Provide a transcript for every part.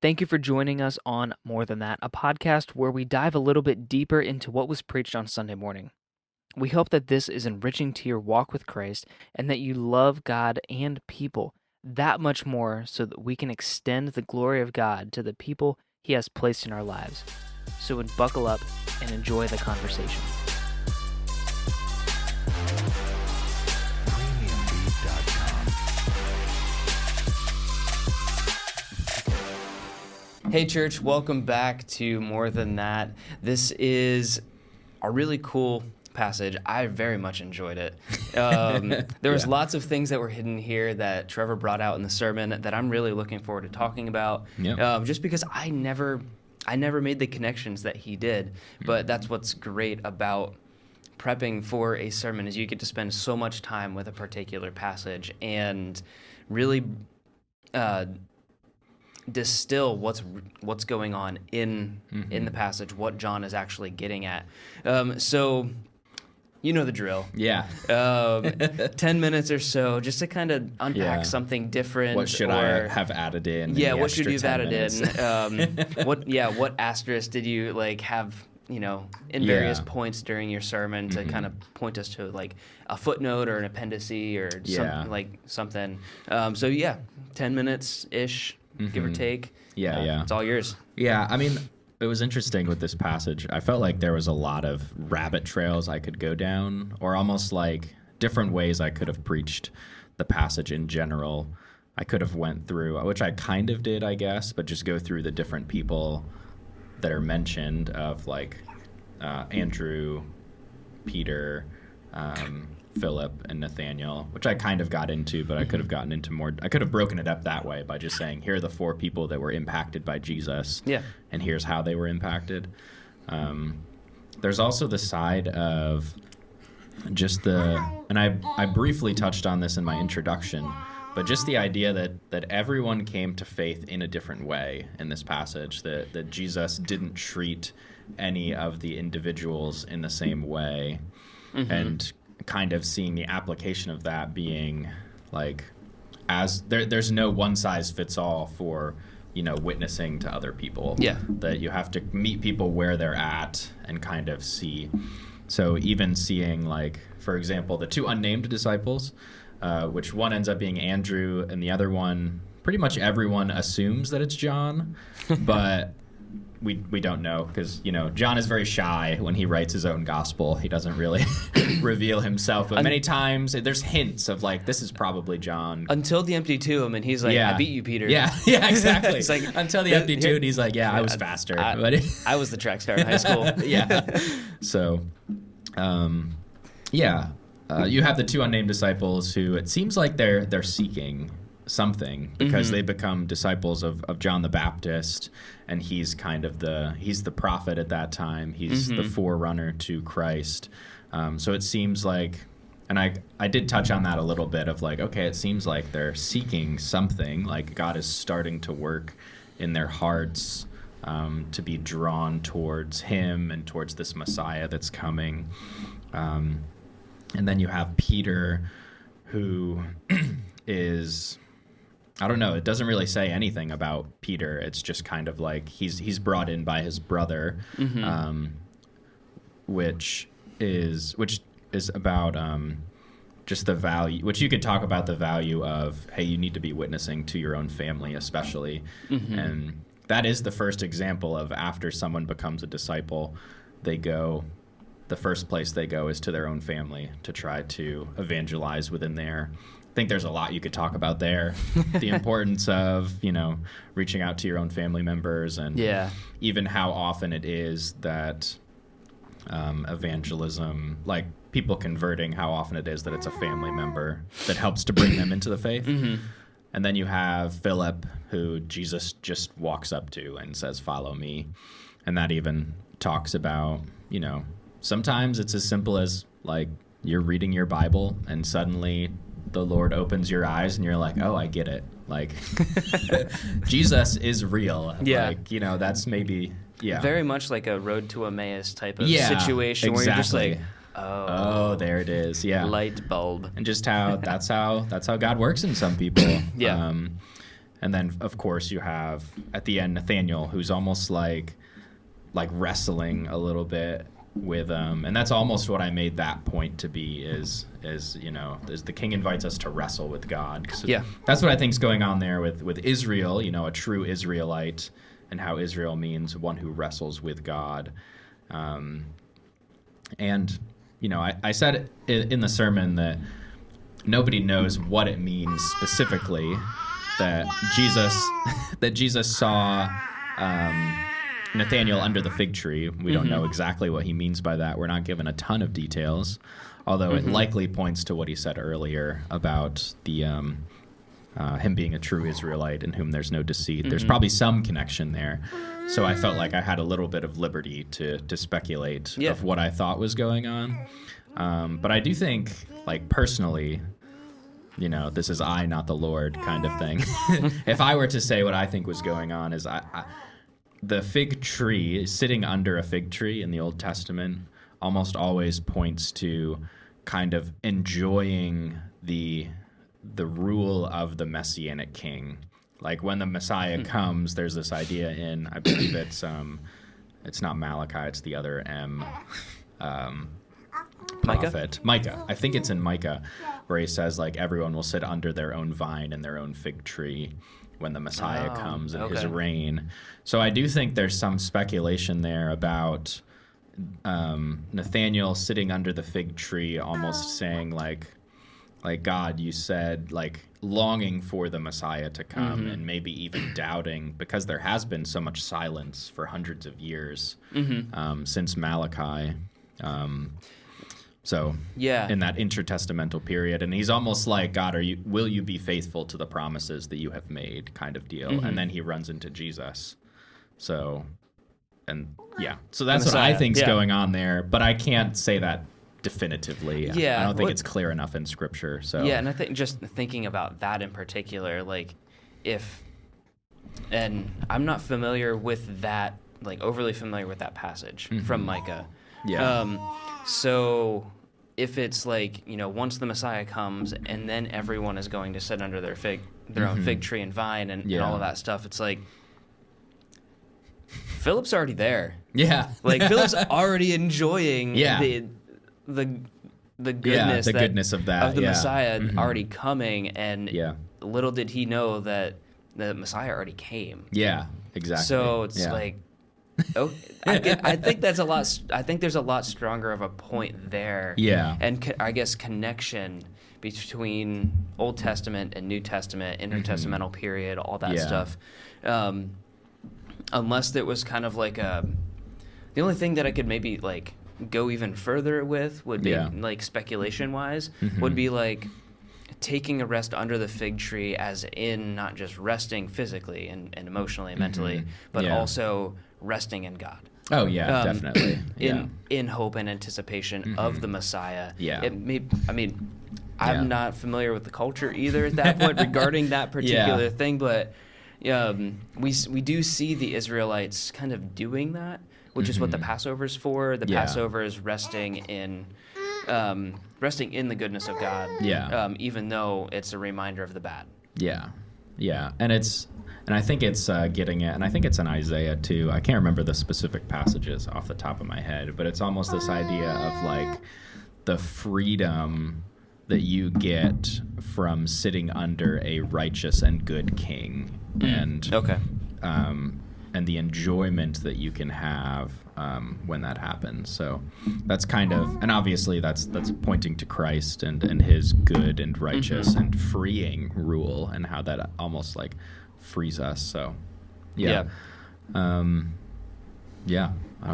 Thank you for joining us on More Than That, a podcast where we dive a little bit deeper into what was preached on Sunday morning. We hope that this is enriching to your walk with Christ and that you love God and people that much more so that we can extend the glory of God to the people He has placed in our lives. So buckle up and enjoy the conversation. Hey church, welcome back to More Than That. This is a really cool passage. I very much enjoyed it. There was lots of things that were hidden here that Trevor brought out in the sermon that I'm really looking forward to talking about. Just because I never made the connections that he did. But that's what's great about prepping for a sermon is you get to spend so much time with a particular passage and really distill what's going on in the passage, what John is actually getting at. So you know the drill. 10 minutes or so just to kind of unpack something different. What should I have added in? What should you have added in? What asterisk did you have, in various points during your sermon to kind of point us to a footnote or an appendice or something. 10 minutes ish. Give or take. It's all yours. Yeah, I mean, it was interesting with this passage. I felt like there was a lot of rabbit trails I could go down, or almost like different ways I could have preached the passage in general. I could have went through, which I kind of did, I guess, but just go through the different people that are mentioned of Andrew, Peter, Philip, and Nathaniel, which I kind of got into, but I could have gotten into more. I could have broken it up that way by just saying, here are the 4 people that were impacted by Jesus, and here's how they were impacted. There's also the side of just and I briefly touched on this in my introduction, but just the idea that everyone came to faith in a different way in this passage, that Jesus didn't treat any of the individuals in the same way, and kind of seeing the application of that being there's no one size fits all for witnessing to other people. That you have to meet people where they're at and kind of see. So even seeing for example, the 2 unnamed disciples, which one ends up being Andrew and the other one pretty much everyone assumes that it's John, but we don't know because John is very shy when he writes his own gospel. He doesn't really reveal himself, but many times there's hints of this is probably John until the empty tomb, and he's like, I beat you, Peter. Yeah, exactly. It's until the empty tomb, and he's like, I was faster. I was the track star in high school. So you have the 2 unnamed disciples who it seems like they're seeking something because they become disciples of John the Baptist, and he's kind of he's the prophet at that time. He's the forerunner to Christ. So it seems like, and I did touch on that a little bit of okay, it seems like they're seeking something, God is starting to work in their hearts to be drawn towards him and towards this Messiah that's coming. And then you have Peter, who is, I don't know, it doesn't really say anything about Peter. It's just kind of he's brought in by his brother, which is about just the value, which you could talk about the value of, hey, you need to be witnessing to your own family especially. And that is the first example of after someone becomes a disciple, the first place they go is to their own family to try to evangelize within there. I think there's a lot you could talk about there. The importance of, reaching out to your own family members, and even how often it is that evangelism, people converting, how often it is that it's a family member that helps to bring them into the faith. And then you have Philip, who Jesus just walks up to and says, follow me. And that even talks about, sometimes it's as simple as you're reading your Bible and suddenly the Lord opens your eyes and you're like, oh, I get it. Jesus is real. That's maybe, very much like a Road to Emmaus type of situation where you're just like, oh, there it is. Light bulb. And just that's how God works in some people. And then, of course, you have at the end Nathaniel, who's almost like wrestling a little bit with and that's almost what I made that point to be is the king invites us to wrestle with God. Yeah, that's what I think is going on there with Israel, a true Israelite, and how Israel means one who wrestles with God. And I said in the sermon that nobody knows what it means specifically that Jesus saw Nathaniel under the fig tree. We don't know exactly what he means by that. We're not given a ton of details, although it likely points to what he said earlier about the him being a true Israelite in whom there's no deceit. There's probably some connection there. So I felt like I had a little bit of liberty to speculate of what I thought was going on. But I do think, personally, this is I, not the Lord kind of thing. If I were to say what I think was going on is the fig tree, sitting under a fig tree in the Old Testament almost always points to kind of enjoying the rule of the Messianic king. Like when the Messiah comes, there's this idea in, I believe it's not Malachi, it's the other prophet. Micah. I think it's in Micah, where he says everyone will sit under their own vine and their own fig tree when the Messiah comes in his reign. So I do think there's some speculation there about Nathaniel sitting under the fig tree, almost saying like God, you said, longing for the Messiah to come, and maybe even doubting, because there has been so much silence for hundreds of years since Malachi. So in that intertestamental period, and he's almost like, God, will you be faithful to the promises that you have made, kind of deal. And then he runs into Jesus. So that's what I think's going on there, but I can't say that definitively. I don't think it's clear enough in Scripture. So and I think just thinking about that in particular, and I'm not familiar with that, overly familiar with that passage from Micah. So if it's once the Messiah comes and then everyone is going to sit under their own fig tree and vine and all of that stuff, it's Philip's already there. Yeah. Philip's already enjoying the goodness, goodness of that, of the Messiah already coming, and little did he know that the Messiah already came. Yeah, exactly. So it's I think that's a lot. I think there's a lot stronger of a point there. Yeah, and I guess connection between Old Testament and New Testament, intertestamental period, all that stuff. Unless it was kind of the only thing that I could maybe go even further with would be speculation wise would be taking a rest under the fig tree, as in not just resting physically and emotionally and mentally, but also resting in God. Oh yeah, definitely. In hope and anticipation of the Messiah. I'm not familiar with the culture either at that point regarding that particular thing, but we do see the Israelites kind of doing that, which is what the Passover is for. The Passover is resting in the goodness of God, even though it's a reminder of the bad. And I think it's getting it, and I think it's in Isaiah too. I can't remember the specific passages off the top of my head, but it's almost this idea of the freedom that you get from sitting under a righteous and good king, and the enjoyment that you can have when that happens. So that's kind of, and obviously that's pointing to Christ and his good and righteous and freeing rule, and how that almost frees us. So I don't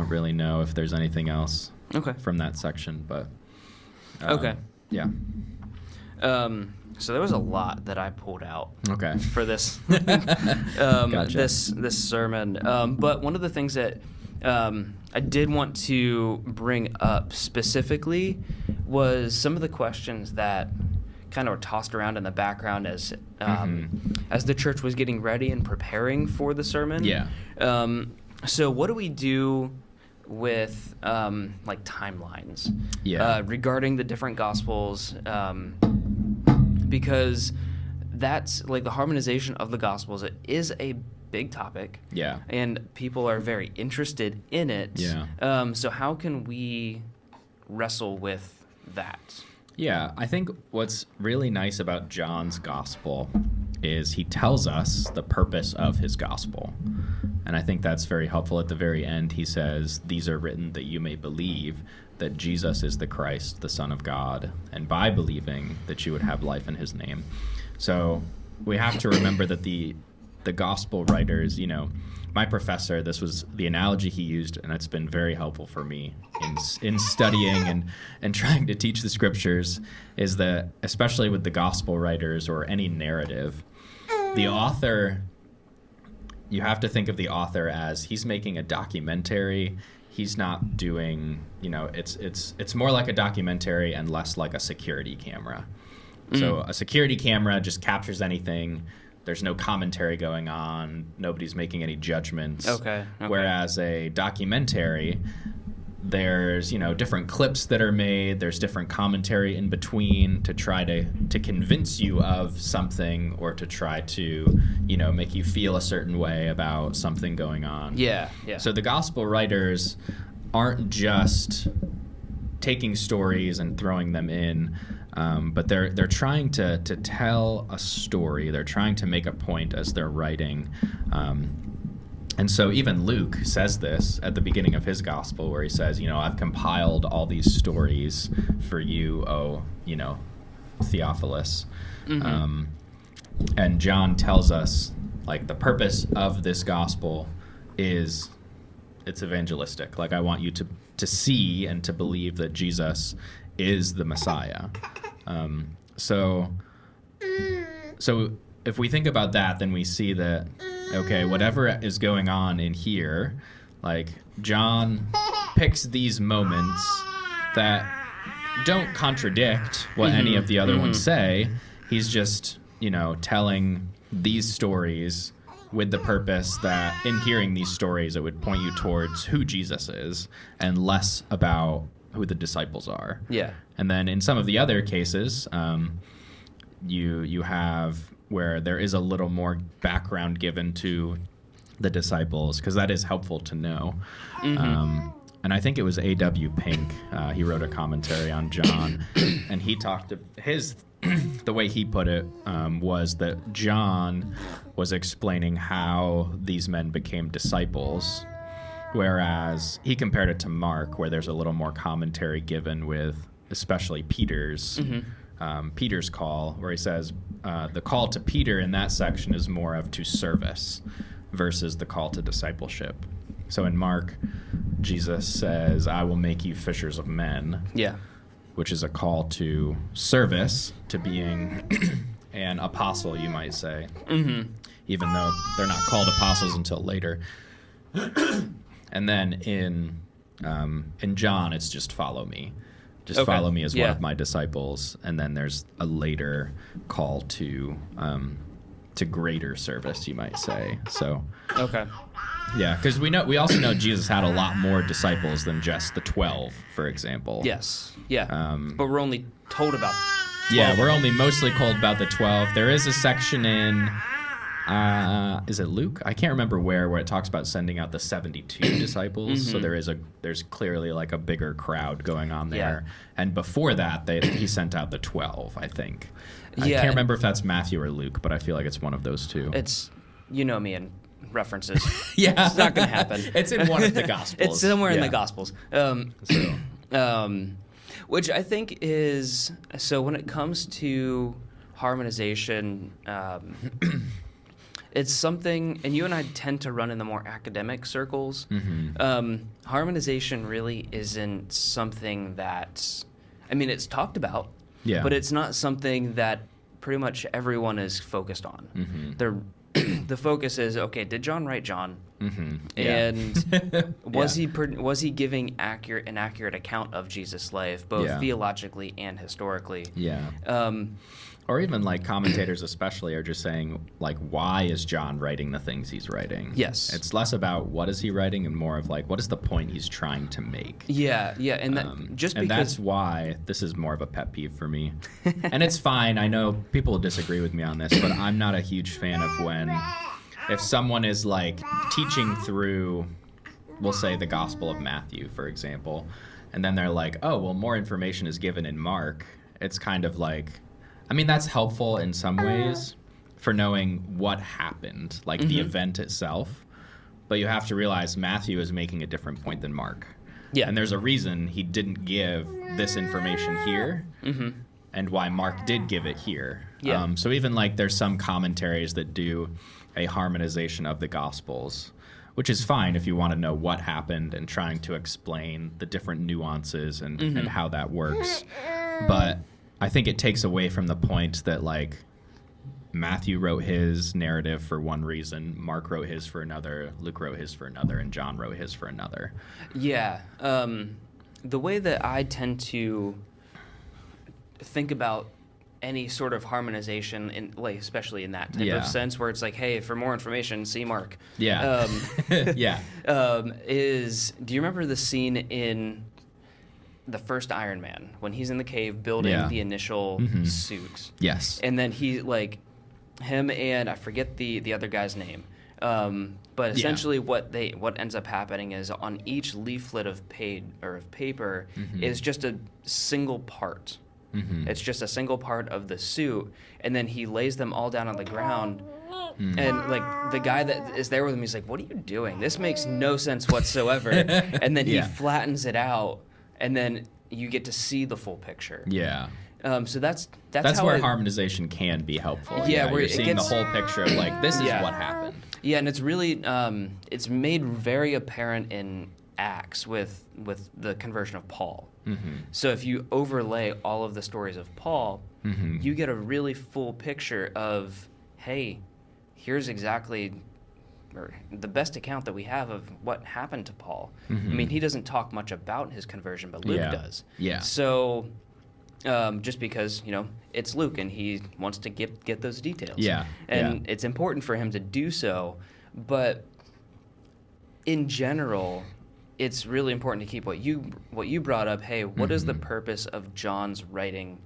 really know if there's anything else from that section, but so there was a lot that I pulled out for this this sermon. But one of the things that I did want to bring up specifically was some of the questions that kind of were tossed around in the background as the church was getting ready and preparing for the sermon. So what do we do with timelines regarding the different gospels? Because that's like the harmonization of the Gospels. It is a big topic. Yeah. And people are very interested in it. Yeah. So how can we wrestle with that? Yeah, I think what's really nice about John's gospel is he tells us the purpose of his gospel. And I think that's very helpful. At the very end, he says, "These are written that you may believe that Jesus is the Christ, the Son of God, and by believing that you would have life in his name." So we have to remember that the gospel writers, my professor, this was the analogy he used, and it's been very helpful for me in studying and trying to teach the scriptures, is that especially with the gospel writers or any narrative, the author, you have to think of the author as he's making a documentary. He's not doing, it's more like a documentary and less like a security camera. So a security camera just captures anything. There's no commentary going on. Nobody's making any judgments. Okay. Whereas a documentary, there's, different clips that are made. There's different commentary in between to try to convince you of something or to try to, make you feel a certain way about something going on. Yeah. So the gospel writers aren't just taking stories and throwing them in, but they're trying to tell a story. They're trying to make a point as they're writing. And so even Luke says this at the beginning of his gospel, where he says, I've compiled all these stories for you, Theophilus. Mm-hmm. And John tells us, like, the purpose of this gospel is it's evangelistic. Like, I want you to see and to believe that Jesus is the Messiah. So if we think about that, then we see that, okay, whatever is going on in here, like, John picks these moments that don't contradict what any of the other ones say. He's just, telling these stories with the purpose that in hearing these stories, it would point you towards who Jesus is and less about who the disciples are. Yeah. And then in some of the other cases, you have where there is a little more background given to the disciples, because that is helpful to know. And I think it was A.W. Pink. He wrote a commentary on John, and he talked to the way he put it was that John was explaining how these men became disciples, whereas he compared it to Mark, where there's a little more commentary given with especially Peter's call, where he says the call to Peter in that section is more of to service versus the call to discipleship. So in Mark, Jesus says, "I will make you fishers of men." Yeah. Which is a call to service, to being an apostle, you might say, even though they're not called apostles until later. And then in John, it's just follow me. Just follow me as one of my disciples. And then there's a later call to greater service, you might say. So Okay. Yeah, because we also know Jesus had a lot more disciples than just the 12, for example. Yes. Yeah. But we're only told about 12. Yeah, we're only mostly told about the 12. There is a section in, is it Luke? I can't remember where it talks about sending out the 72 disciples. So there's clearly like a bigger crowd going on there. Yeah. And before that, he sent out the 12, I think. I Yeah, can't remember if that's Matthew or Luke, but I feel like it's one of those two. It's, me and references. Yeah. It's not going to happen. It's in one of the Gospels. It's somewhere in the Gospels. So. Which I think is, so when it comes to harmonization, it's something, and you and I tend to run in the more academic circles. Harmonization really isn't something that, it's talked about, but it's not something that pretty much everyone is focused on. The focus is, okay, did John write John? And was he giving an accurate account of Jesus' life, both theologically and historically? Or even like commentators especially are just saying, like, why is John writing the things he's writing? Yes. It's less about what is he writing and more of like, what is the point he's trying to make? Yeah, and that, and that's why this is more of a pet peeve for me. And it's fine. I know people disagree with me on this, but I'm not a huge fan of if someone is like teaching through, we'll say the Gospel of Matthew, for example, and then they're like, oh, well, more information is given in Mark. It's kind of like, I mean, that's helpful in some ways for knowing what happened, like the event itself. But you have to realize Matthew is making a different point than Mark. Yeah. And there's a reason he didn't give this information here and why Mark did give it here. Yeah. So even like there's some commentaries that do a harmonization of the Gospels, which is fine if you want to know what happened and trying to explain the different nuances and how that works. But I think it takes away from the point that, like, Matthew wrote his narrative for one reason, Mark wrote his for another, Luke wrote his for another, and John wrote his for another. Yeah. The way that I tend to think about any sort of harmonization, especially in that type of sense, where it's like, hey, for more information, see Mark. Yeah. Is, do you remember the scene in the first Iron Man when he's in the cave building the initial suit? Yes. And then he, like, him and I forget the other guy's name, but essentially what ends up happening is on each leaflet of paper is just a single part. It's just a single part of the suit, and then he lays them all down on the ground. And like the guy that is there with him, he's like, "What are you doing? This makes no sense whatsoever." And then he flattens it out, and then you get to see the full picture. Yeah. So that's how where harmonization can be helpful. Yeah, where you're seeing the whole picture of like, this is what happened. Yeah, and it's really it's made very apparent in Acts with the conversion of Paul. So if you overlay all of the stories of Paul, you get a really full picture of, hey, here's exactly the best account that we have of what happened to Paul. I mean, he doesn't talk much about his conversion, but Luke does. Yeah. So just because, it's Luke and he wants to get those details. Yeah. And it's important for him to do so, but in general, it's really important to keep what you brought up. Hey, what is the purpose of John's writing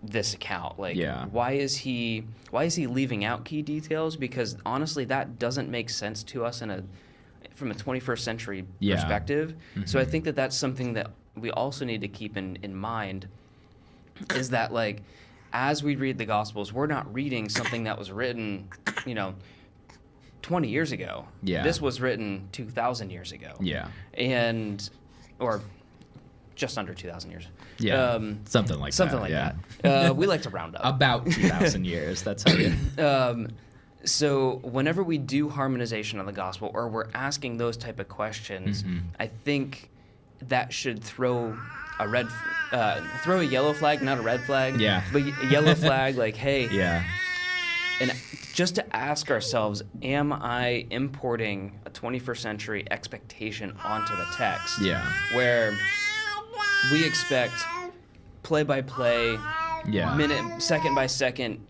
this account? Like, why is he leaving out key details? Because honestly, that doesn't make sense to us from a 21st century perspective. So I think that that's something that we also need to keep in mind, is that, like, as we read the Gospels, we're not reading something that was written, 20 years ago. Yeah. This was written 2,000 years ago. Yeah. Or just under 2,000 years. Yeah. Something like that. We like to round up. About 2,000 years. That's how you. So whenever we do harmonization of the gospel, or we're asking those type of questions, I think that should throw a yellow flag, not a red flag. Yeah. But a yellow flag, like, hey. Yeah. And just to ask ourselves, am I importing a 21st century expectation onto the text? Yeah. Where we expect play-by-play, minute, second by second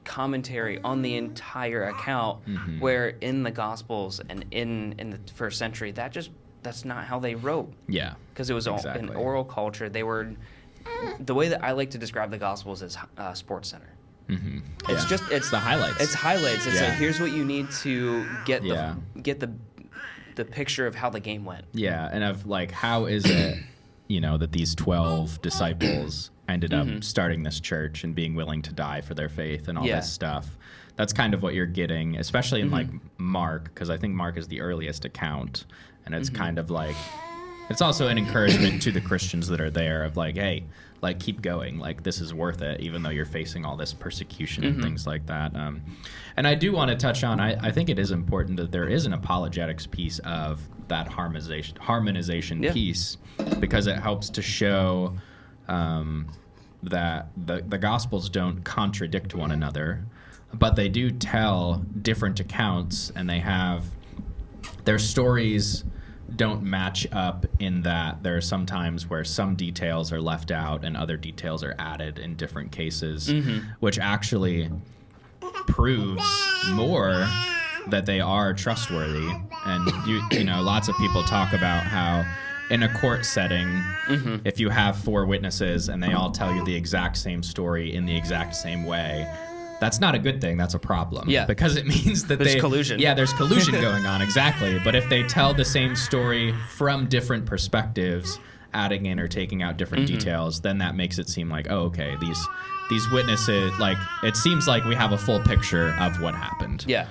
commentary on the entire account, where in the Gospels and in the first century, that's not how they wrote. Yeah. Because it was an oral culture. The way that I like to describe the Gospels is Sports Center. It's the highlights. It's highlights. It's like, here's what you need to get the picture of how the game went. Yeah, and of like, how is it, that these 12 disciples ended up starting this church and being willing to die for their faith and all this stuff. That's kind of what you're getting, especially in like Mark, because I think Mark is the earliest account, and it's kind of like, it's also an encouragement to the Christians that are there of like, hey, like, keep going, like, this is worth it, even though you're facing all this persecution and things like that. And I do want to touch on, I think it is important that there is an apologetics piece of that harmonization piece, because it helps to show that the Gospels don't contradict one another, but they do tell different accounts, and they have their stories don't match up in that there are some times where some details are left out and other details are added in different cases, which actually proves more that they are trustworthy. And you know, lots of people talk about how in a court setting, if you have 4 witnesses and they all tell you the exact same story in the exact same way, that's not a good thing. That's a problem. Yeah. Because it means that There's collusion. Yeah, there's collusion going on, exactly. But if they tell the same story from different perspectives, adding in or taking out different details, then that makes it seem like, oh, okay, these witnesses, like, it seems like we have a full picture of what happened. Yeah.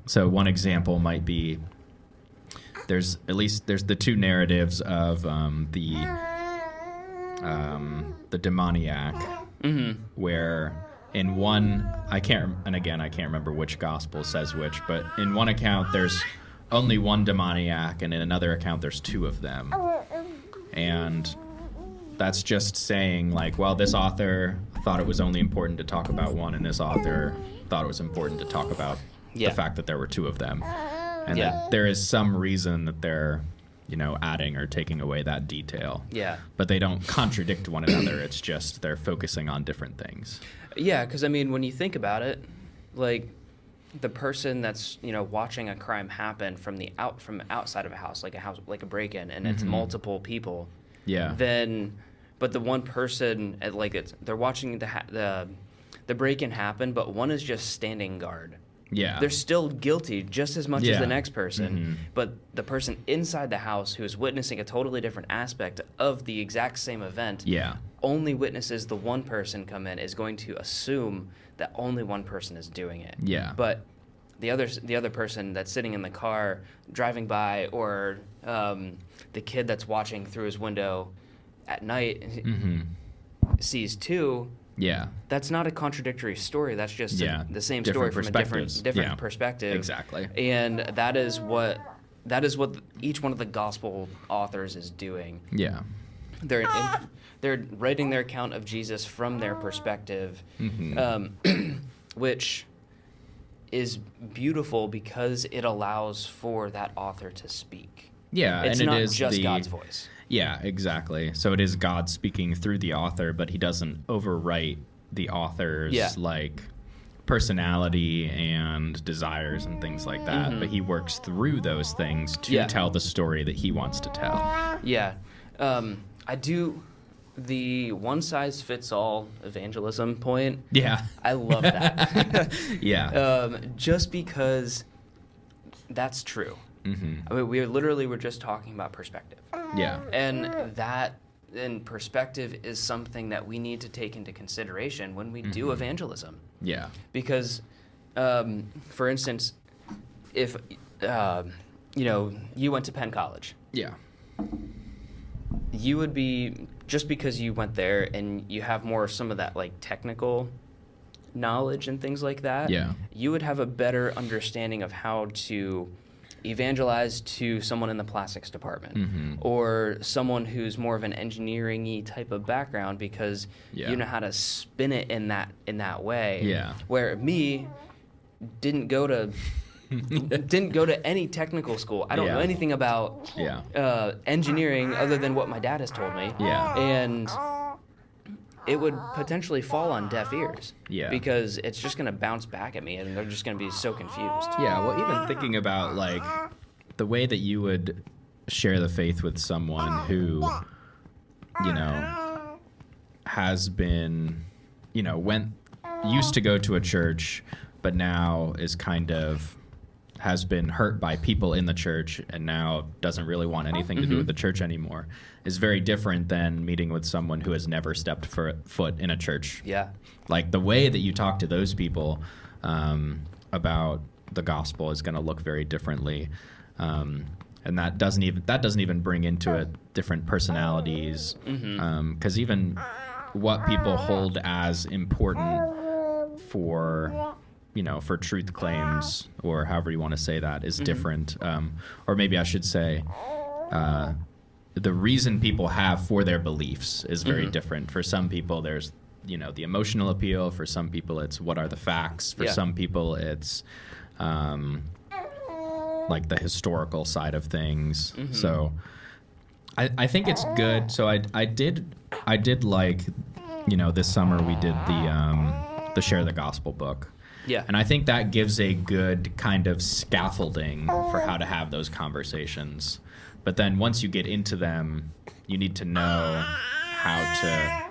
So one example might be there's the 2 narratives of the demoniac, where in one, I can't remember which gospel says which, but in one account there's only one demoniac, and in another account there's 2 of them. And that's just saying, like, well, this author thought it was only important to talk about one, and this author thought it was important to talk about the fact that there were 2 of them. And that there is some reason that they're, you know, adding or taking away that detail. Yeah. But they don't contradict one another. It's just they're focusing on different things. Yeah, because, I mean, when you think about it, like, the person that's, you know, watching a crime happen from outside of a house, like a break-in, and it's multiple people. Yeah. But the one person, they're watching the break-in happen, but one is just standing guard. Yeah. They're still guilty just as much as the next person, but the person inside the house who is witnessing a totally different aspect of the exact same event only witnesses the one person come in, is going to assume that only one person is doing it. Yeah. But the other person that's sitting in the car driving by, or the kid that's watching through his window at night sees 2. Yeah. That's not a contradictory story. That's just the same Different story from a different perspective. Exactly. And that is what each one of the gospel authors is doing. Yeah. They're writing their account of Jesus from their perspective, which is beautiful because it allows for that author to speak. Yeah, it's and not it is just God's voice. Yeah, exactly. So it is God speaking through the author, but he doesn't overwrite the author's like personality and desires and things like that. But he works through those things to tell the story that he wants to tell. Yeah. I do the one-size-fits-all evangelism point. Yeah. I love that. Just because that's true. I mean, we were just talking about perspective. Yeah. And perspective is something that we need to take into consideration when we do evangelism. Yeah. Because, for instance, if, you went to Penn College. Yeah. You would be, just because you went there and you have some of that, like, technical knowledge and things like that, you would have a better understanding of how to evangelize to someone in the plastics department or someone who's more of an engineering-y type of background, because you know how to spin it in that way. Yeah. Where me didn't go to any technical school. I don't know anything about engineering other than what my dad has told me. Yeah. And it would potentially fall on deaf ears. Yeah. Because it's just going to bounce back at me, and they're just going to be so confused. Yeah, well, even thinking about, like, the way that you would share the faith with someone who, has been, used to go to a church, but now is has been hurt by people in the church and now doesn't really want anything to do with the church anymore, is very different than meeting with someone who has never stepped foot in a church. Yeah. Like, the way that you talk to those people about the gospel is going to look very differently. And that doesn't even bring into it different personalities, because even what people hold as important for truth claims, or however you want to say that, is different. Or maybe I should say, the reason people have for their beliefs is very different. For some people, there's, the emotional appeal. For some people, it's what are the facts. For some people, it's, like the historical side of things. So I think it's good. So I did like, this summer we did the Share the Gospel book. Yeah. And I think that gives a good kind of scaffolding for how to have those conversations. But then once you get into them, you need to know how to,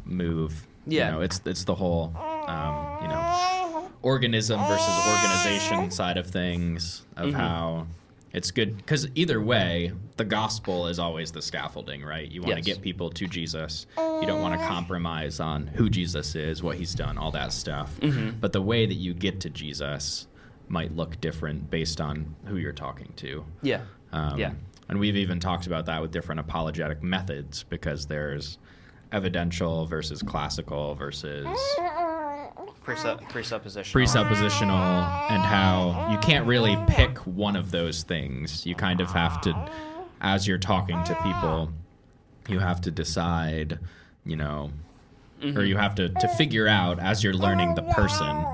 move. Yeah. It's the whole, organism versus organization side of things, of how it's good. Because either way, the gospel is always the scaffolding, right? You want to get people to Jesus. You don't want to compromise on who Jesus is, what he's done, all that stuff. But the way that you get to Jesus might look different based on who you're talking to. Yeah. And we've even talked about that with different apologetic methods, because there's evidential versus classical versus presuppositional, and how you can't really pick one of those things. You kind of have to, as you're talking to people, you have to decide, or you have to figure out as you're learning the person,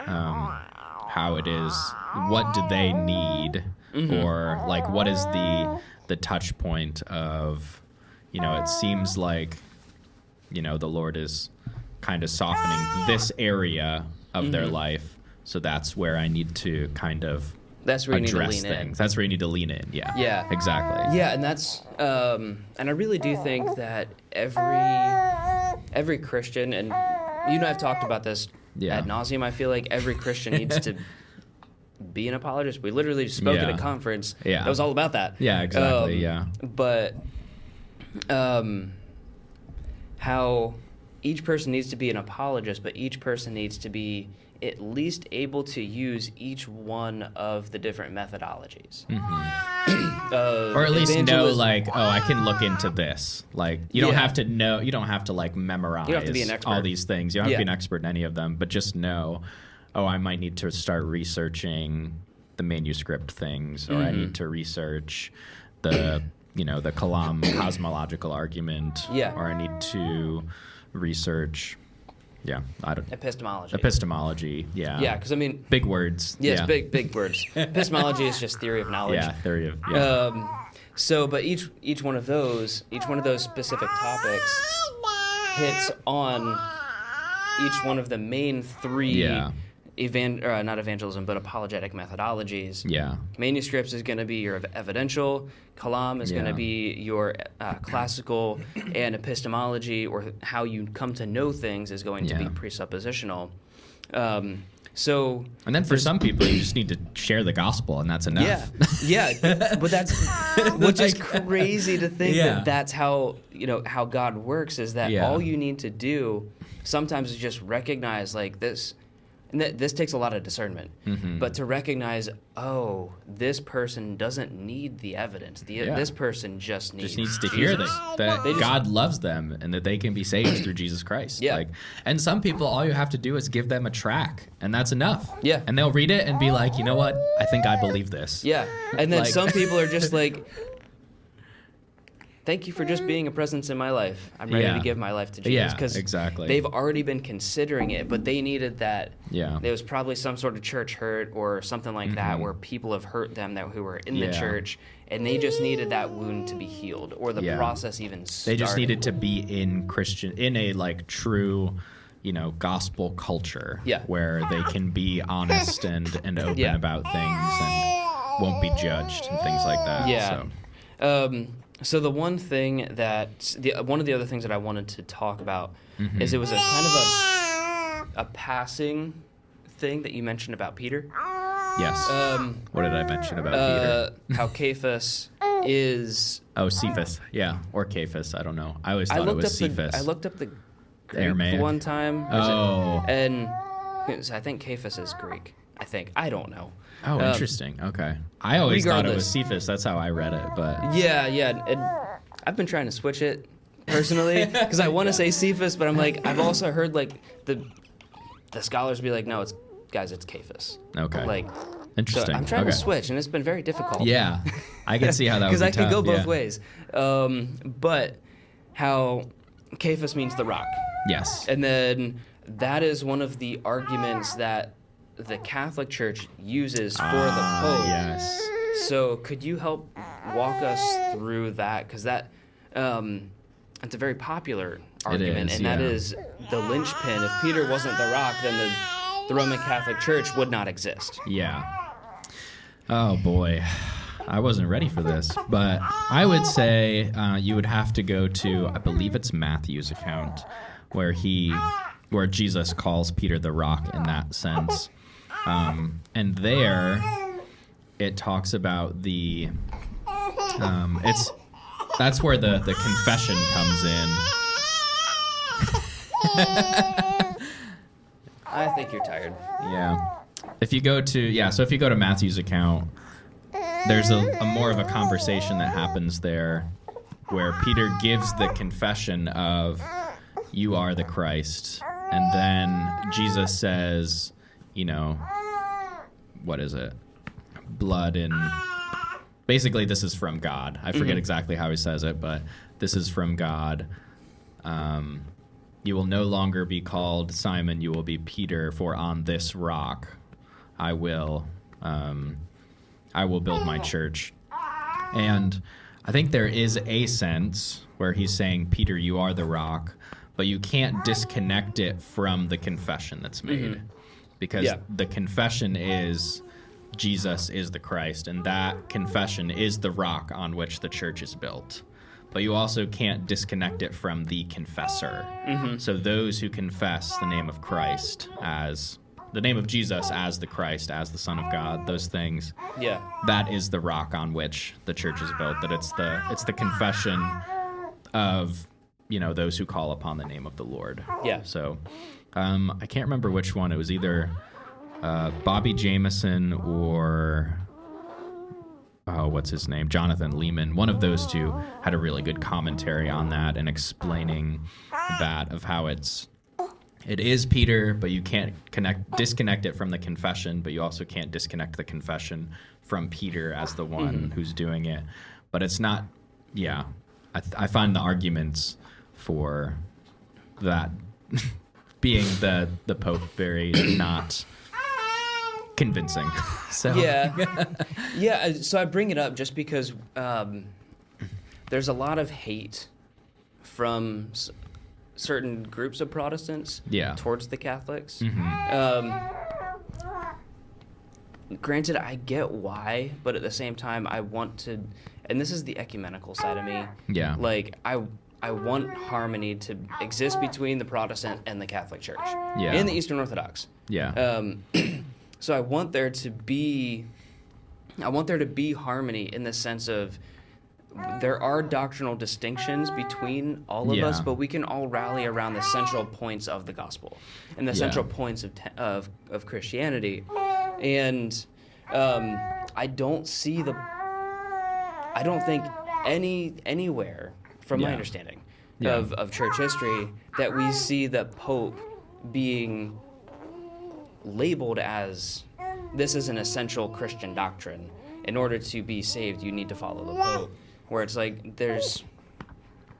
how it is, what do they need, or like what is the touch point of, it seems like, the Lord is kind of softening this area of their life, so that's where I need to kind of address things. That's where you need to lean in. Yeah, exactly. Yeah, and that's and I really do think that every Christian, and I've talked about this ad nauseum. I feel like every Christian needs to be an apologist. We literally just spoke at a conference that was all about that. Yeah, exactly. But how each person needs to be an apologist, but each person needs to be at least able to use each one of the different methodologies. Or at least know, like, I can look into this. Like, you don't have to know, you don't have to, like, memorize you don't have to be an expert. all these things. You don't have to be an expert in any of them, but just know, I might need to start researching the manuscript things, or I need to research the, the Kalam cosmological argument, or I need to research, epistemology, Yeah, because, big words. Yes, big words. Epistemology is just theory of knowledge. Yeah, theory of, but each one of those specific topics hits on each one of the main three not evangelism, but apologetic methodologies. Yeah. Manuscripts is going to be your evidential. Kalam is going to be your classical, and epistemology, or how you come to know things, is going to be presuppositional. And then for some people, you just need to share the gospel, and that's enough. But that's which is crazy to think that that's how how God works, is that all you need to do sometimes is just recognize, like, this. And this takes a lot of discernment, but to recognize, this person doesn't need the evidence. This person just needs to hear that God loves them and that they can be saved through Jesus Christ. Yeah. And some people, all you have to do is give them a track, and that's enough. Yeah. And they'll read it and be like, you know what? I think I believe this. Yeah. And then some people are just like, thank you for just being a presence in my life. I'm ready to give my life to Jesus. Because they've already been considering it, but they needed that. Yeah. There was probably some sort of church hurt or something like that, where people have hurt them who were in the church, and they just needed that wound to be healed, or the process even started. They just needed to be in a like true, gospel culture, where they can be honest and open about things and won't be judged and things like that. Yeah. So the one thing one of the other things that I wanted to talk about is it was a kind of a passing thing that you mentioned about Peter. Yes. What did I mention about Peter? How Cephas is... Cephas. Yeah. Or Cephas. I don't know. I always thought it was Cephas. I looked up the Greek Aramaic one time. And I think Cephas is Greek. I don't know. Oh, interesting. Okay. I always thought it was Cephas. That's how I read it. But yeah. I've been trying to switch it personally because I want to say Cephas, but I'm like, I've also heard like the scholars be like, no, it's Cephas. Okay. Like, interesting. So I'm trying to switch, and it's been very difficult. Yeah, I can see how that would be tough. Because I can go both ways. But how Cephas means the rock. Yes. And then that is one of the arguments that the Catholic Church uses for the Pope. Yes. So could you help walk us through that? Because that it's a very popular argument, is, and that is the linchpin. If Peter wasn't the rock, then the Roman Catholic Church would not exist. Yeah. Oh boy, I wasn't ready for this, but I would say you would have to go to, I believe it's Matthew's account, where Jesus calls Peter the rock in that sense, and there it talks about that's where the confession comes in. I think you're tired. Yeah. If you go to Matthew's account, there's a more of a conversation that happens there where Peter gives the confession of, "You are the Christ." And then Jesus says, what is it? Blood and... Basically, this is from God. I forget exactly how he says it, but this is from God. You will no longer be called Simon, you will be Peter, for on this rock I will build my church. And I think there is a sense where he's saying, Peter, you are the rock, but you can't disconnect it from the confession that's made. Because the confession is Jesus is the Christ, and that confession is the rock on which the church is built. But you also can't disconnect it from the confessor. So those who confess the name of Christ as the name of Jesus as the Christ, as the Son of God, those things. Yeah. That is the rock on which the church is built. That it's the confession of, those who call upon the name of the Lord. Yeah. So I can't remember which one. It was either Bobby Jameson or what's his name? Jonathan Lehman. One of those two had a really good commentary on that and explaining that of how it is Peter, but you can't disconnect it from the confession, but you also can't disconnect the confession from Peter as the one who's doing it. But it's not, I find the arguments for that being the Pope very not convincing. So So I bring it up just because there's a lot of hate from certain groups of Protestants towards the Catholics. Granted, I get why, but at the same time, I want to, and this is the ecumenical side of me. Yeah. Like, I want harmony to exist between the Protestant and the Catholic Church. Yeah. And the Eastern Orthodox. Yeah. So I want there to be harmony in the sense of there are doctrinal distinctions between all of us, but we can all rally around the central points of the gospel and the central points of Christianity. And I don't think anywhere from my understanding of church history that we see the Pope being labeled as this is an essential Christian doctrine. In order to be saved, you need to follow the Pope. Where it's like there's,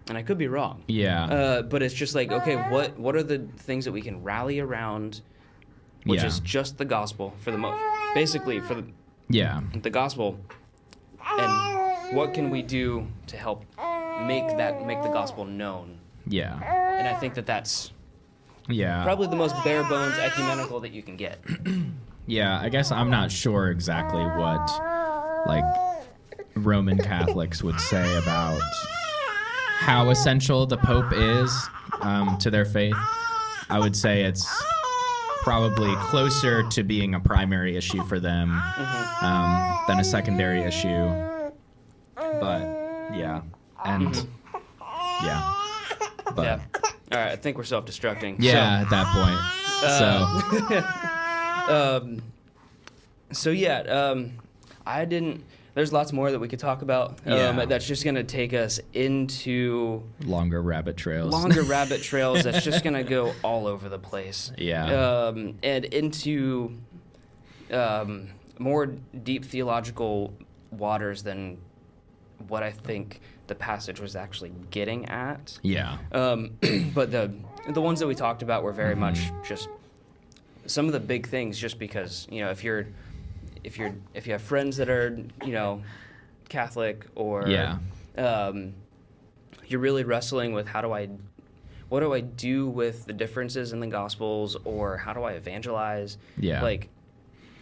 and I could be wrong. Yeah. But it's just like, okay, what are the things that we can rally around, which is just the gospel for the basically for the gospel, and what can we do to help make the gospel known? Yeah. And I think that's probably the most bare bones ecumenical that you can get. Yeah, I guess I'm not sure exactly what Roman Catholics would say about how essential the Pope is to their faith. I would say it's probably closer to being a primary issue for them than a secondary issue. But All right, I think we're self-destructing. Yeah, at that point. I didn't. There's lots more that we could talk about. That's just going to take us into longer rabbit trails. That's just going to go all over the place. Yeah. And into more deep theological waters than what I think the passage was actually getting at. Yeah. But the ones that we talked about were very much just some of the big things, just because, you know, if you have friends that are, you know, Catholic, or you're really wrestling with what do I do with the differences in the Gospels, or how do I evangelize? Yeah. Like,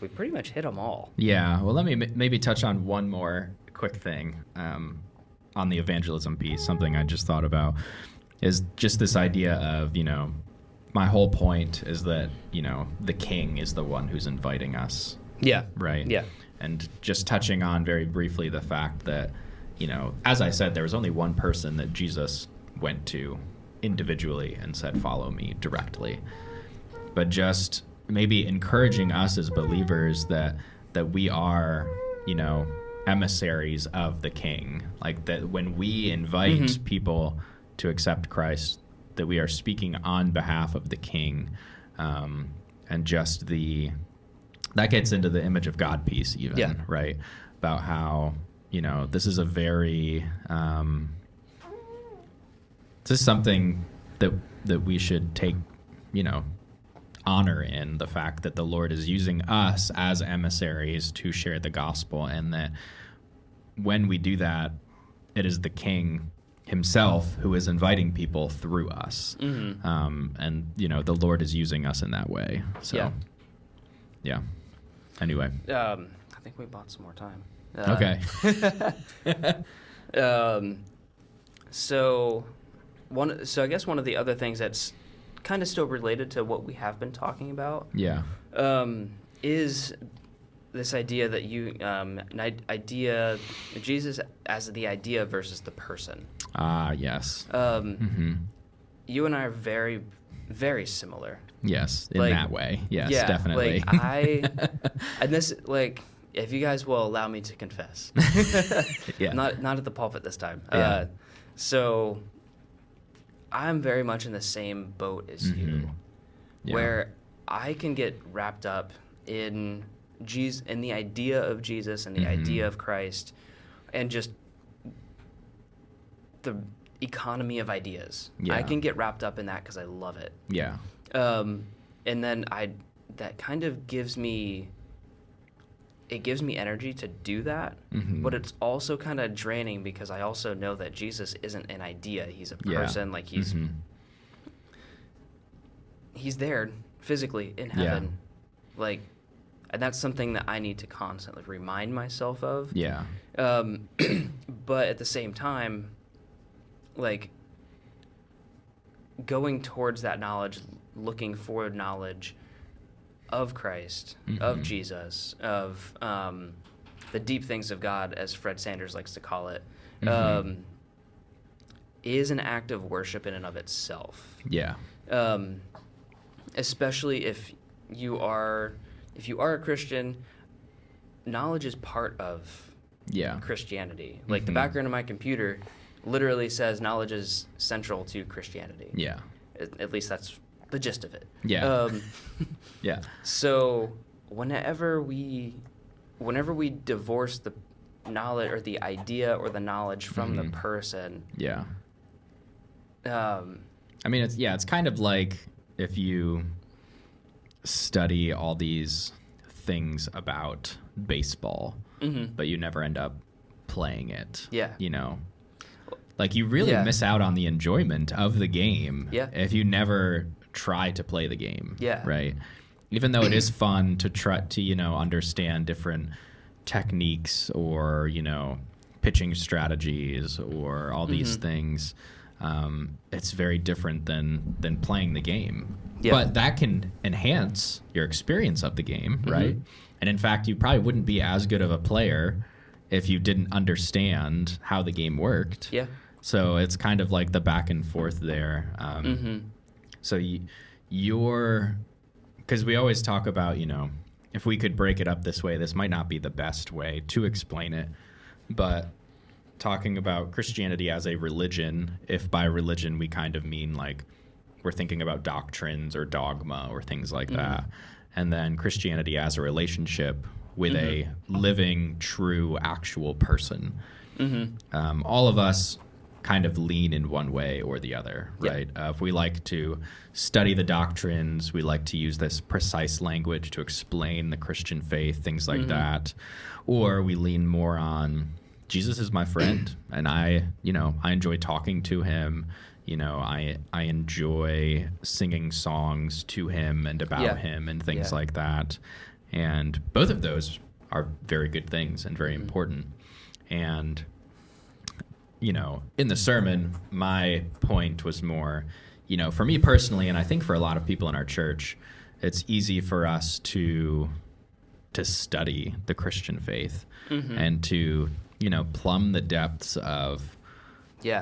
we pretty much hit them all. Yeah. Well, let me maybe touch on one more quick thing on the evangelism piece. Something I just thought about is just this idea of, you know, my whole point is that, you know, the king is the one who's inviting us. Yeah. Right? Yeah. And just touching on very briefly the fact that, you know, as I said, there was only one person that Jesus went to individually and said, follow me directly. But just maybe encouraging us as believers that we are, you know, emissaries of the king. Like, that when we invite people to accept Christ, that we are speaking on behalf of the king. And just that gets into the image of God piece even, right? About how, you know, this is a very, this is something that we should take, you know, honor in, the fact that the Lord is using us as emissaries to share the gospel, and that when we do that, it is the king himself who is inviting people through us. And, you know, the Lord is using us in that way. So, yeah. Anyway. I think we bought some more time. Okay. So I guess one of the other things that's kind of still related to what we have been talking about, is this idea that Jesus as the idea versus the person. Yes. You and I are very, very similar. Yes, in that way. Yes, definitely. Like and this, like, if you guys will allow me to confess, not at the pulpit this time. So I'm very much in the same boat as you, where I can get wrapped up in Jesus, in the idea of Jesus and the idea of Christ, and just the economy of ideas. I can get wrapped up in that because I love it. Yeah. And then that kind of gives me energy to do that, but it's also kind of draining because I also know that Jesus isn't an idea. He's a person. Like, he's there physically in heaven. Like, and that's something that I need to constantly remind myself of. Yeah. But at the same time, like, going towards that knowledge, looking for knowledge of Christ, of Jesus, of the deep things of God, as Fred Sanders likes to call it, is an act of worship in and of itself. Yeah. Especially if you are a Christian, knowledge is part of Christianity. Like, the background of my computer literally says knowledge is central to Christianity. Yeah. At least that's the gist of it. Yeah. Yeah. So whenever we divorce the knowledge or the idea or the knowledge from the person. Yeah. I mean, it's kind of like if you study all these things about baseball, but you never end up playing it. Yeah. You know, like, you really miss out on the enjoyment of the game if you never try to play the game. Yeah. Right. Even though it is fun to try to, you know, understand different techniques or, you know, pitching strategies or all these things, it's very different than playing the game. Yeah. But that can enhance your experience of the game, right? And in fact, you probably wouldn't be as good of a player if you didn't understand how the game worked. Yeah. So it's kind of like the back and forth there. So because we always talk about, you know, if we could break it up this way, this might not be the best way to explain it, but talking about Christianity as a religion, if by religion we kind of mean like we're thinking about doctrines or dogma or things like that, and then Christianity as a relationship with a living, true, actual person. All of us kind of lean in one way or the other, right? If we like to study the doctrines, we like to use this precise language to explain the Christian faith, things like that, or we lean more on Jesus is my friend, and I enjoy talking to him. I enjoy singing songs to him and about him and things like that. And both of those are very good things and very important. And in the sermon, my point was more, for me personally, and I think for a lot of people in our church, it's easy for us to study the Christian faith and to, plumb the depths of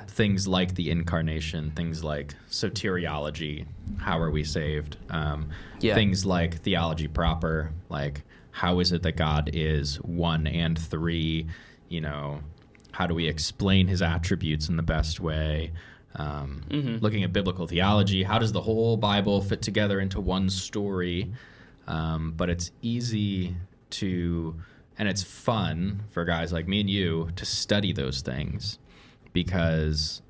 things like the incarnation, things like soteriology, how are we saved, things like theology proper, like how is it that God is one and three, how do we explain his attributes in the best way? Looking at biblical theology, how does the whole Bible fit together into one story? But it's easy to, and it's fun for guys like me and you to study those things because,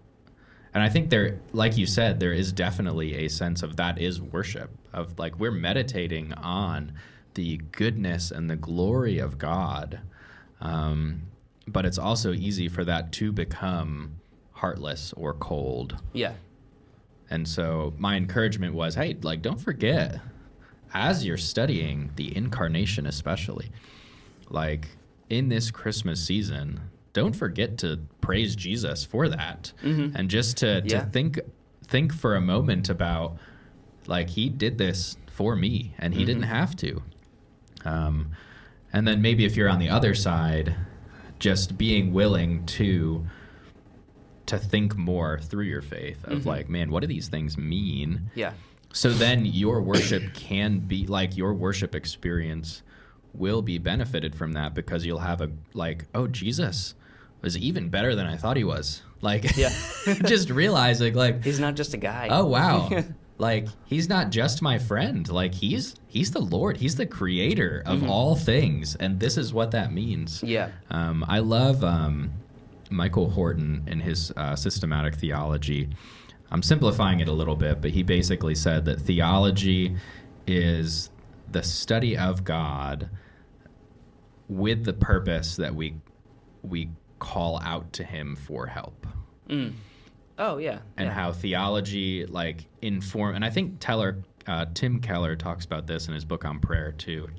and I think there, like you said, there is definitely a sense of that is worship, of like we're meditating on the goodness and the glory of God. But it's also easy for that to become heartless or cold. Yeah. And so my encouragement was, hey, like, don't forget, as you're studying the incarnation especially, like, in this Christmas season, don't forget to praise Jesus for that. And just to think for a moment about, like, he did this for me, and he didn't have to. And then maybe if you're on the other side, just being willing to think more through your faith of like, man, what do these things mean? Yeah. So then your worship can be like, your worship experience will be benefited from that because you'll have oh, Jesus was even better than I thought he was. Like, just realizing like, he's not just a guy. Oh, wow. Like, he's not just my friend. Like, he's the Lord. He's the creator of all things. And this is what that means. Yeah. I love Michael Horton in his systematic theology. I'm simplifying it a little bit, but he basically said that theology is the study of God with the purpose that we call out to him for help. Oh, yeah. And how theology, like, inform... And I think Tim Keller talks about this in his book on prayer, too,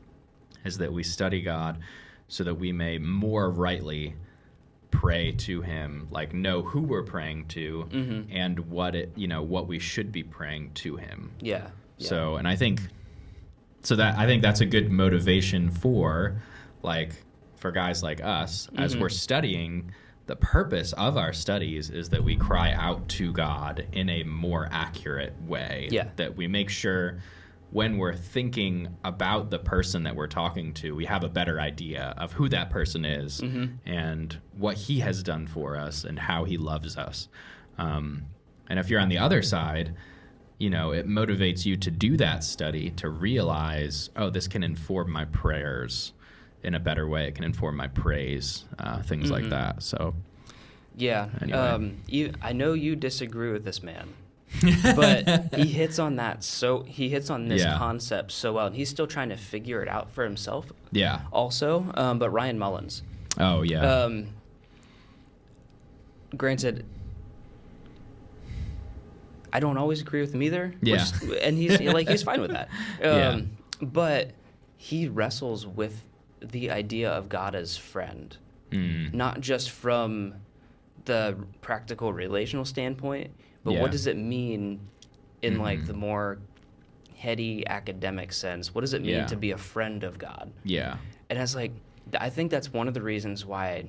is that we study God so that we may more rightly pray to him, like, know who we're praying to and what we should be praying to him. Yeah. So, and I think that's a good motivation for guys like us, as we're studying. The purpose of our studies is that we cry out to God in a more accurate way. Yeah. That we make sure when we're thinking about the person that we're talking to, we have a better idea of who that person is and what he has done for us and how he loves us. And if you're on the other side, it motivates you to do that study, to realize, oh, this can inform my prayers in a better way. It can inform my praise, things like that. So, yeah. Anyway. I know you disagree with this man, but he hits on that. So he hits on this concept so well, and he's still trying to figure it out for himself. Yeah. Also, but Ryan Mullins. Oh yeah. Granted, I don't always agree with him either. Yeah. And he's fine with that. But he wrestles with the idea of God as friend, not just from the practical relational standpoint, but what does it mean in like the more heady academic sense? What does it mean to be a friend of God? Yeah. And I think that's one of the reasons why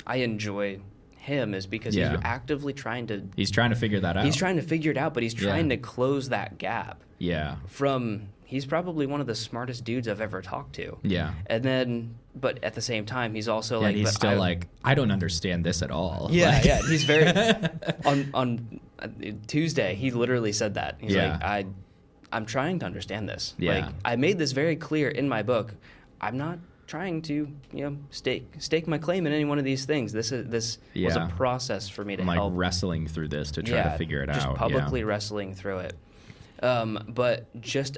I enjoy him, is because he's actively trying to figure that out. He's trying to figure it out, but he's trying to close that gap. Yeah. He's probably one of the smartest dudes I've ever talked to. Yeah. And then, but at the same time, he's also he's still I don't understand this at all. Yeah, yeah. He's very, on Tuesday, he literally said that. He's I'm trying to understand this. Yeah. Like, I made this very clear in my book. I'm not trying to, stake my claim in any one of these things. This was a process for me to help. Wrestling through this to try to figure it out. Just publicly wrestling through it. But just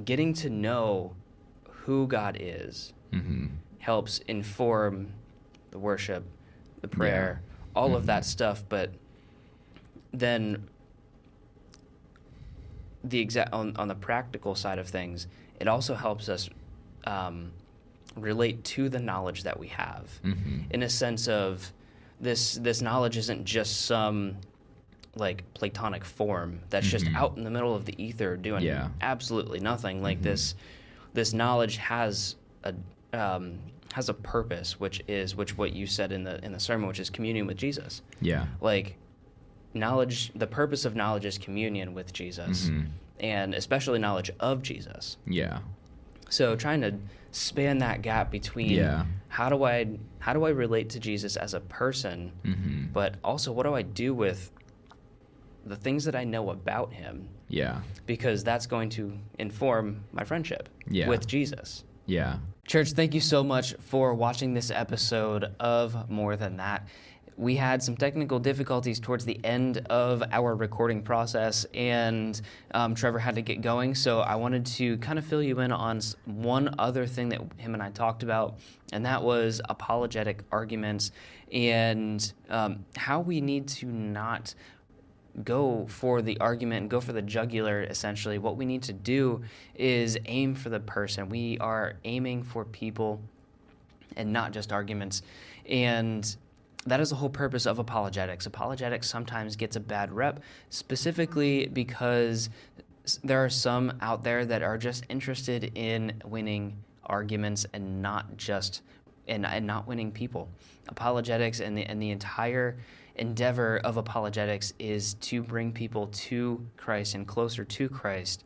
getting to know who God is helps inform the worship, the prayer, all of that stuff. But then on the practical side of things, it also helps us relate to the knowledge that we have, in a sense of this knowledge isn't just some like Platonic form that's just out in the middle of the ether doing absolutely nothing. Like this knowledge has a purpose, which what you said in the sermon, which is communion with Jesus. Yeah. Like knowledge, the purpose of knowledge is communion with Jesus, and especially knowledge of Jesus. Yeah. So trying to span that gap between how do I relate to Jesus as a person, but also what do I do with the things that I know about him? Yeah. Because that's going to inform my friendship with Jesus. Yeah. Church, thank you so much for watching this episode of More Than That. We had some technical difficulties towards the end of our recording process, and Trevor had to get going, so I wanted to kind of fill you in on one other thing that him and I talked about, and that was apologetic arguments and how we need to not go for the argument and go for the jugular, essentially. What we need to do is aim for the person. We are aiming for people and not just arguments. And that is the whole purpose of apologetics. Apologetics sometimes gets a bad rep, specifically because there are some out there that are just interested in winning arguments and not just and not winning people. Apologetics and the entire endeavor of apologetics is to bring people to Christ and closer to Christ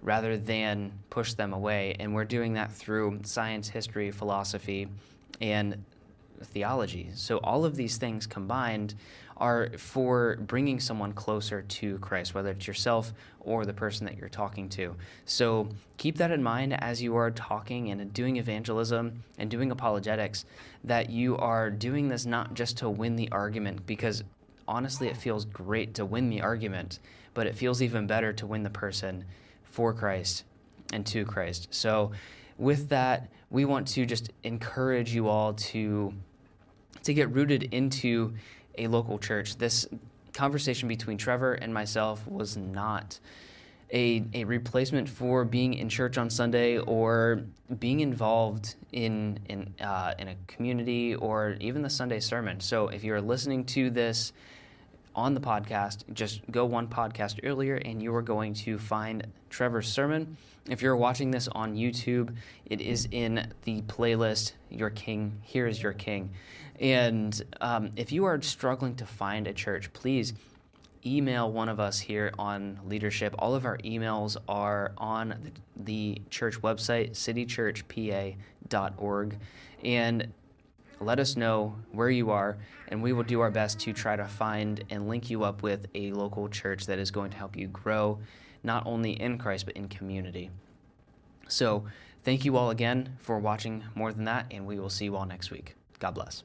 rather than push them away. And we're doing that through science, history, philosophy, and theology. So all of these things combined are for bringing someone closer to Christ, whether it's yourself or the person that you're talking to. So keep that in mind as you are talking and doing evangelism and doing apologetics, that you are doing this not just to win the argument, because honestly it feels great to win the argument, but it feels even better to win the person for Christ and to Christ. So with that, we want to just encourage you all to get rooted into a local church. This conversation between Trevor and myself was not a replacement for being in church on Sunday or being involved in a community or even the Sunday sermon. So if you're listening to this on the podcast, just go one podcast earlier and you are going to find Trevor's sermon. If you're watching this on YouTube, it is in the playlist, Your King, Here is Your King. And if you are struggling to find a church, please email one of us here on leadership. All of our emails are on the church website, citychurchpa.org. And let us know where you are, and we will do our best to try to find and link you up with a local church that is going to help you grow, not only in Christ, but in community. So thank you all again for watching More Than That, and we will see you all next week. God bless.